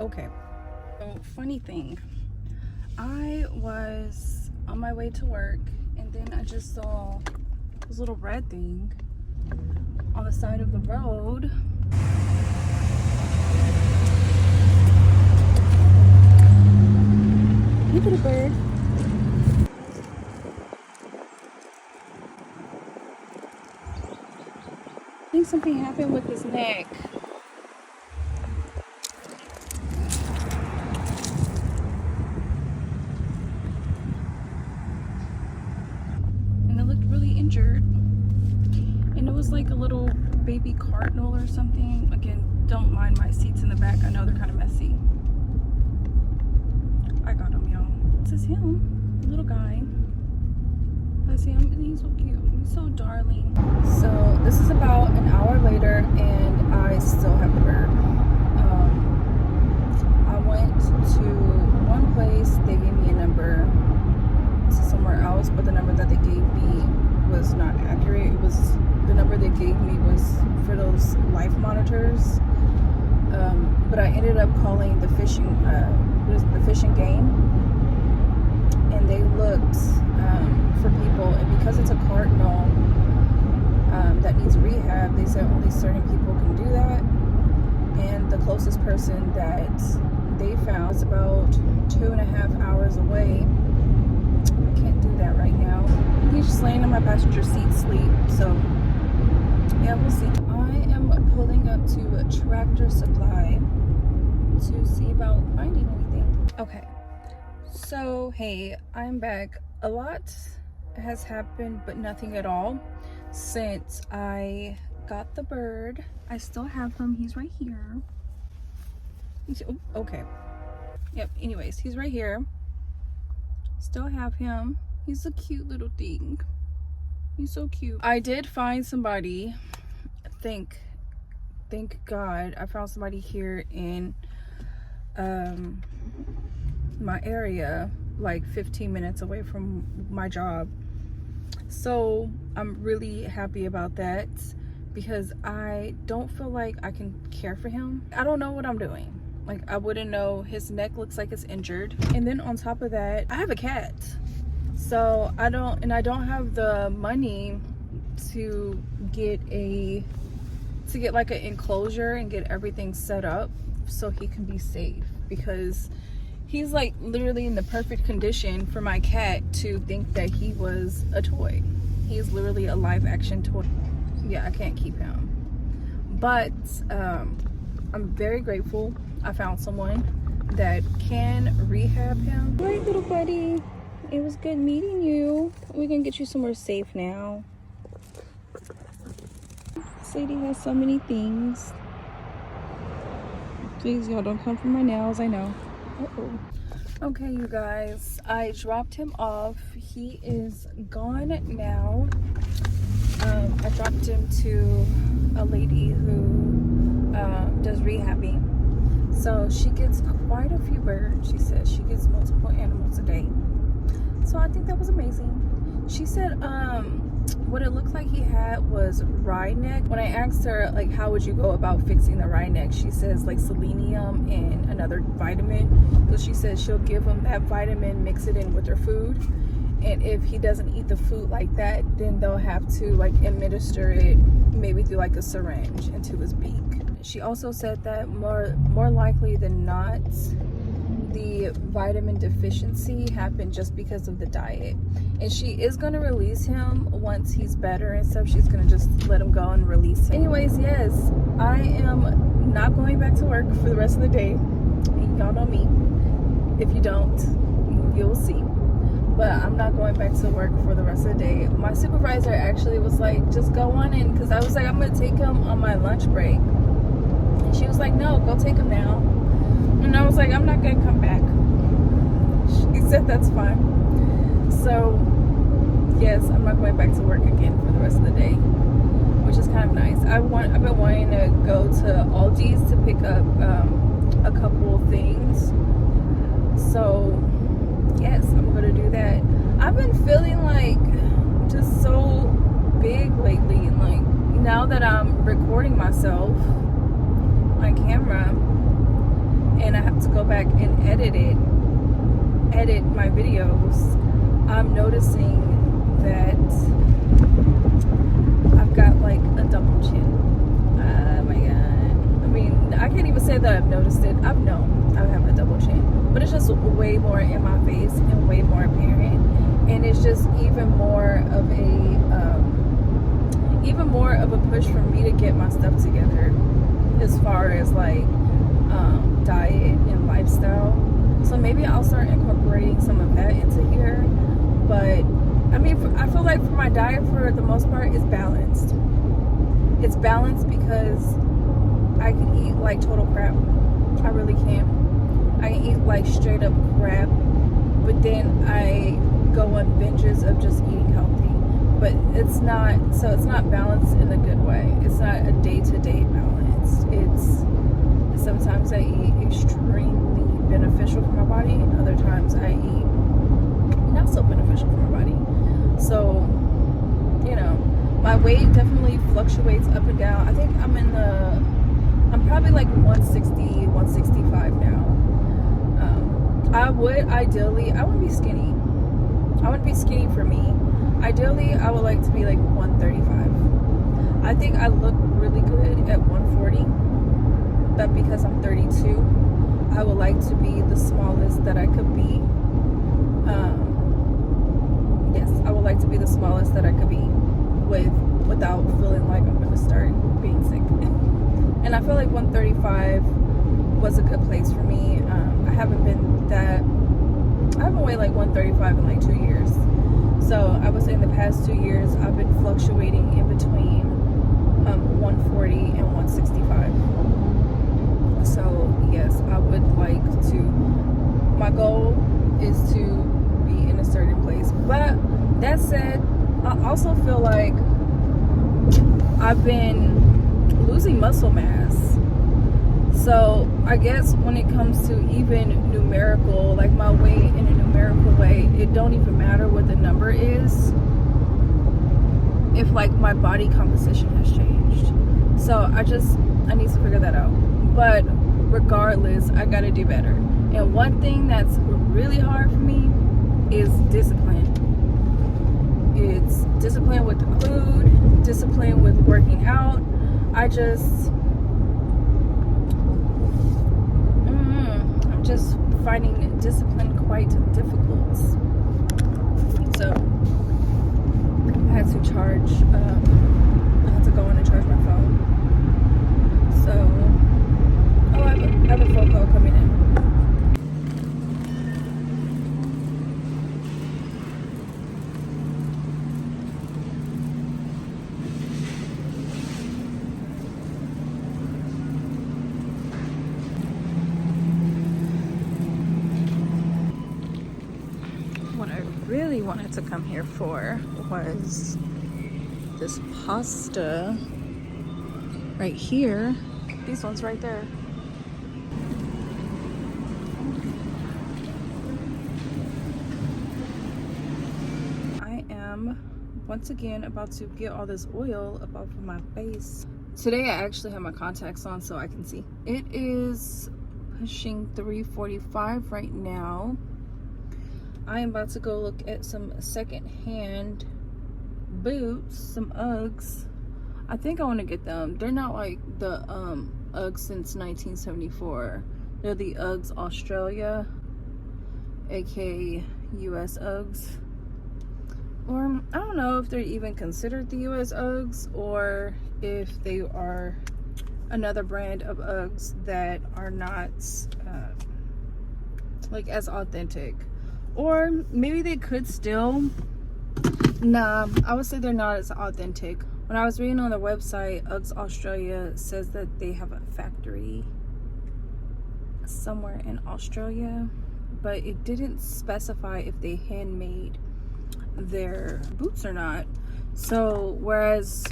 Okay. So, funny thing, I was on my way to work and then I just saw this little red thing on the side of the road. Look at a bird. I think something happened with his neck. And it looked really injured. And it was like a little baby cardinal or something. Again, don't mind my seats in the back. I know they're kind of messy. I got him, y'all. This is him, the little guy. I see him, and he's so cute. He's so darling. So this is about an hour later, and I still have the bird. I went to one place. They gave me a number to somewhere else, but the number that they gave me was not accurate. It was the number they gave me was for those life monitors. But I ended up calling the fishing game, and they looked for people, and because it's a cardinal that needs rehab, they said only certain people can do that, and the closest person that they found is about 2.5 hours away. I can't do that right now. He's just laying in my passenger seat sleep, so yeah, we'll see. I am pulling up to Tractor Supply to see about finding anything. Okay, so hey, I'm back. A lot has happened, but nothing at all since I got the bird. I still have him. He's right here. Okay. Yep, anyways, he's right here. Still have him. He's a cute little thing. He's so cute. I did find somebody. Thank God I found somebody here in my area, like 15 minutes away from my job. So I'm really happy about that, because I don't feel like I can care for him. I don't know what I'm doing. Like, I wouldn't know. His neck looks like it's injured, and then on top of that, I have a cat. So I don't have the money to get like an enclosure and get everything set up so he can be safe, because he's like literally in the perfect condition for my cat to think that he was a toy. He's literally a live action toy. Yeah, I can't keep him, but I'm very grateful I found someone that can rehab him. All right, little buddy, it was good meeting you. We're gonna get you somewhere safe now. Sadie has so many things. Please, y'all, don't come for my nails. I know. Okay, you guys, I dropped him off. He is gone now. I dropped him to a lady who does rehabbing. So she gets quite a few birds. She says she gets multiple animals a day. So I think that was amazing. She said what it looked like he had was wry neck. When I asked her, like, how would you go about fixing the wry neck, she says like selenium and another vitamin. So she says she'll give him that vitamin, mix it in with their food, and if he doesn't eat the food like that, then they'll have to like administer it maybe through like a syringe into his beak. She also said that more likely than not, the vitamin deficiency happened just because of the diet, and she is going to release him once he's better and stuff. She's going to just let him go and release him. Anyways, yes, I am not going back to work for the rest of the day. Y'all know me. If you don't, you'll see. But I'm not going back to work for the rest of the day. My supervisor actually was like, just go on in, because I was like, I'm going to take him on my lunch break, and she was like, no, go take him now. And I was like, I'm not gonna come back. She said that's fine. So yes, I'm not going back to work again for the rest of the day, which is kind of nice. I've been wanting to go to Aldi's to pick up a couple things. So yes, I'm gonna do that. I've been feeling like just so big lately, and like now that I'm recording myself on camera, back and edit my videos, I'm noticing that I've got like a double chin. Oh my god. I mean, I can't even say that I've noticed it. I've known I have a double chin, but it's just way more in my face and way more apparent, and it's just even more of a push for me to get my stuff together as far as like diet and lifestyle. So maybe I'll start incorporating some of that into here. But I mean, I feel like for my diet, for the most part, it's balanced. It's balanced because I can eat like total crap. I really can. I can eat like straight up crap, but then I go on binges of just eating healthy. But it's not balanced in a good way. It's not a day-to-day balance. It's sometimes I eat extremely beneficial for my body, and other times I eat not so beneficial for my body. So, you know, my weight definitely fluctuates up and down. I think I'm probably like 160, 165 now. I wouldn't be skinny. I wouldn't be skinny for me. Ideally, I would like to be like 135. I think I look really good at 140, but because I'm 32, I would like to be the smallest that I could be. Yes, I would like to be the smallest that I could be without feeling like I'm gonna start being sick. And I feel like 135 was a good place for me. I haven't weighed like 135 in like 2 years. So I would say in the past 2 years, I've been fluctuating in between 140 and 165. So yes, I would like to, my goal is to be in a certain place. But that said, I also feel like I've been losing muscle mass. So I guess when it comes to even numerical, like my weight in a numerical way, it don't even matter what the number is if like my body composition has changed. So I need to figure that out. But regardless, I gotta do better. And one thing that's really hard for me is discipline. It's discipline with the food, discipline with working out. I'm just finding discipline quite difficult. So I had to charge, I had to go in and charge my phone. So, I have a phone call coming in. What I really wanted to come here for was this pasta right here. These ones right there. I am once again about to get all this oil up off of my face. Today I actually have my contacts on so I can see. It is pushing 3:45 right now. I am about to go look at some secondhand boots, some Uggs. I think I want to get them. They're not like the Uggs since 1974. They're the Uggs Australia, aka US Uggs. Or I don't know if they're even considered the US Uggs or if they are another brand of Uggs that are not like as authentic. Or maybe they could still. Nah, I would say they're not as authentic. When I was reading on their website, Uggs Australia says that they have a factory somewhere in Australia, but it didn't specify if they handmade their boots or not. So whereas,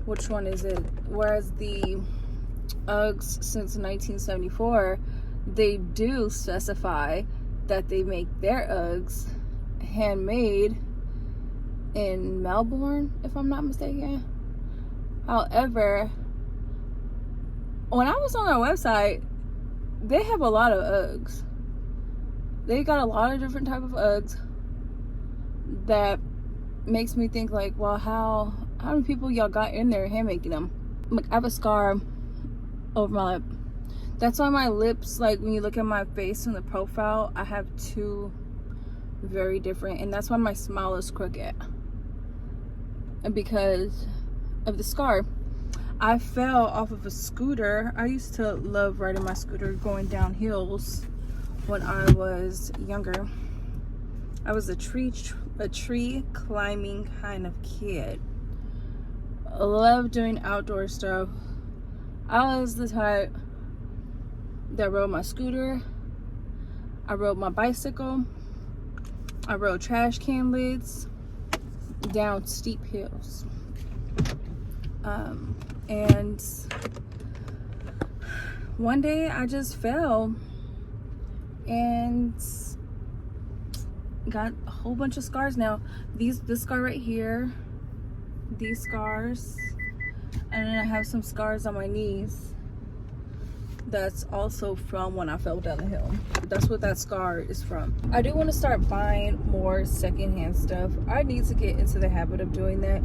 which one is it? Whereas the Uggs since 1974, they do specify that they make their Uggs handmade in Melbourne, if I'm not mistaken. However, when I was on their website, they have a lot of Uggs. They got a lot of different type of Uggs that makes me think like, well, how many people y'all got in there hand making them? Like, I have a scar over my lip. That's why my lips, like when you look at my face in the profile, I have two very different, and that's why my smile is crooked. And because of the scar. I fell off of a scooter. I used to love riding my scooter going down hills when I was younger. I was a tree climbing kind of kid. I love doing outdoor stuff. I was the type that rode my scooter. I rode my bicycle. I rode trash can lids down steep hills. And one day I just fell and got a whole bunch of scars. Now this scar right here, these scars, and then I have some scars on my knees. That's also from when I fell down the hill. That's what that scar is from. I do want to start buying more secondhand stuff. I need to get into the habit of doing that.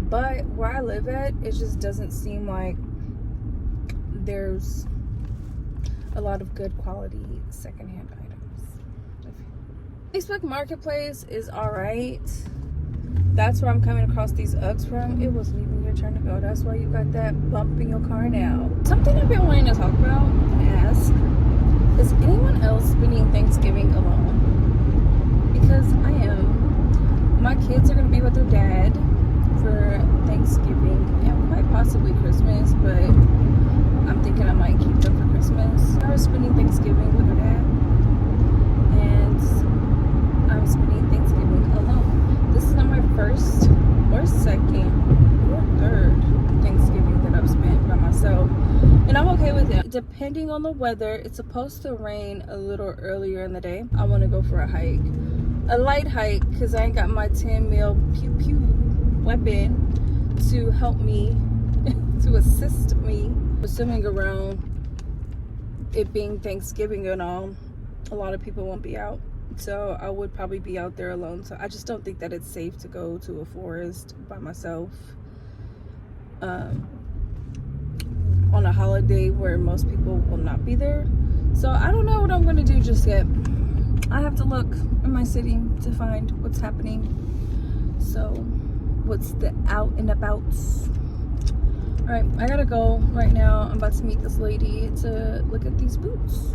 But where I live at, it just doesn't seem like there's a lot of good quality secondhand items. Facebook Marketplace is alright. That's where I'm coming across these Uggs from. It wasn't even your turn to go. That's why you got that bump in your car now. Something I've been wanting to talk about and ask, is anyone else spending Thanksgiving alone? Because I am. My kids are going to be with their dad for Thanksgiving and quite possibly Christmas, but I'm thinking I might keep them for Christmas. I was spending Thanksgiving with her dad, and I'm spending Thanksgiving alone. This is not my first or second or third Thanksgiving that I've spent by myself, and I'm okay with it. Depending on the weather, it's supposed to rain a little earlier in the day. I want to go for a hike, a light hike, because I ain't got my 10 mil pew pew weapon to help me, to assist me. Assuming around it being Thanksgiving and all, a lot of people won't be out, so I would probably be out there alone. So I just don't think that it's safe to go to a forest by myself on a holiday where most people will not be there. So I don't know what I'm going to do just yet. I have to look in my city to find what's happening. So what's the out and abouts. All right, I gotta go right now. I'm about to meet this lady to look at these boots.